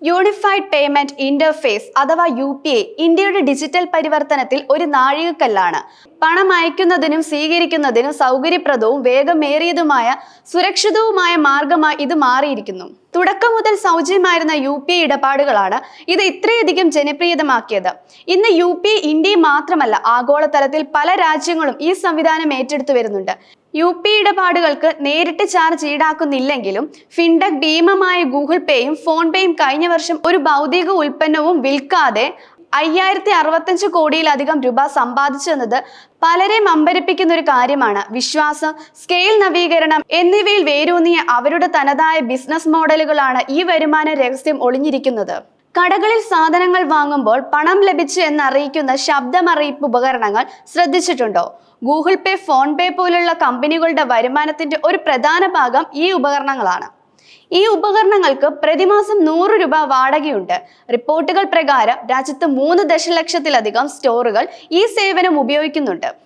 Unified payment interface അഥവാ UPI ഇന്ത്യയുടെ digital പരിവർത്തനത്തിൽ ഒരു നാഴികക്കല്ലാണ്. പണം അയക്കുന്നതിനും സ്വീകരിക്കുന്നതിനും സൗകര്യപ്രദവും വേഗമേറിയതുമായ സുരക്ഷിതവുമായ മാർഗമായി ഇത് മാറിയിരിക്കുന്നു. തുടക്കം മുതൽ സൗജന്യമായിരുന്ന UPI ഇടപാടുകളാണ് ഇത് ഇത്രയധികം ജനപ്രിയമാക്കിയത്. ഇന്ന് UPI ഇന്ത്യയിൽ മാത്രമല്ല, ആഗോളതലത്തിൽ പല രാജ്യങ്ങളും ഈ സംവിധാനം ഏറ്റെടുത്തു വരുന്നുണ്ട്. UPI ഇടപാടുകൾക്ക് നേരിട്ട് ചാർജ് ഈടാക്കുന്നില്ലെങ്കിലും ഫിൻടെക് ഭീമമായ ഗൂഗിൾ പേയും ഫോൺ പേയും കഴിഞ്ഞ വർഷം ഒരു ഭൗതിക ഉൽപ്പന്നവും വിൽക്കാതെ 5065 കോടിയിലധികം രൂപ സമ്പാദിച്ചെന്നത് പലരെയും അമ്പരപ്പിക്കുന്ന ഒരു കാര്യമാണ്. വിശ്വാസം, സ്കെയിൽ നവീകരണം എന്നിവയിൽ വേരൂന്നിയ അവരുടെ തനതായ ബിസിനസ് മോഡലുകളാണ് ഈ വരുമാന രഹസ്യം ഒളിഞ്ഞിരിക്കുന്നത്. കടകളിൽ സാധനങ്ങൾ വാങ്ങുമ്പോൾ പണം ലഭിച്ചു എന്നറിയിക്കുന്ന ശബ്ദമറിയിപ്പ് ഉപകരണങ്ങൾ ശ്രദ്ധിച്ചിട്ടുണ്ടോ? ഗൂഗിൾ പേ, ഫോൺ പേ പോലുള്ള കമ്പനികളുടെ വരുമാനത്തിന്റെ ഒരു പ്രധാന ഭാഗം ഈ ഉപകരണങ്ങളാണ്. ഈ ഉപകരണങ്ങൾക്ക് പ്രതിമാസം 100 രൂപ വാടകയുണ്ട്. റിപ്പോർട്ടുകൾ പ്രകാരം രാജ്യത്ത് 3 ദശലക്ഷത്തിലധികം സ്റ്റോറുകൾ ഈ സേവനം ഉപയോഗിക്കുന്നുണ്ട്.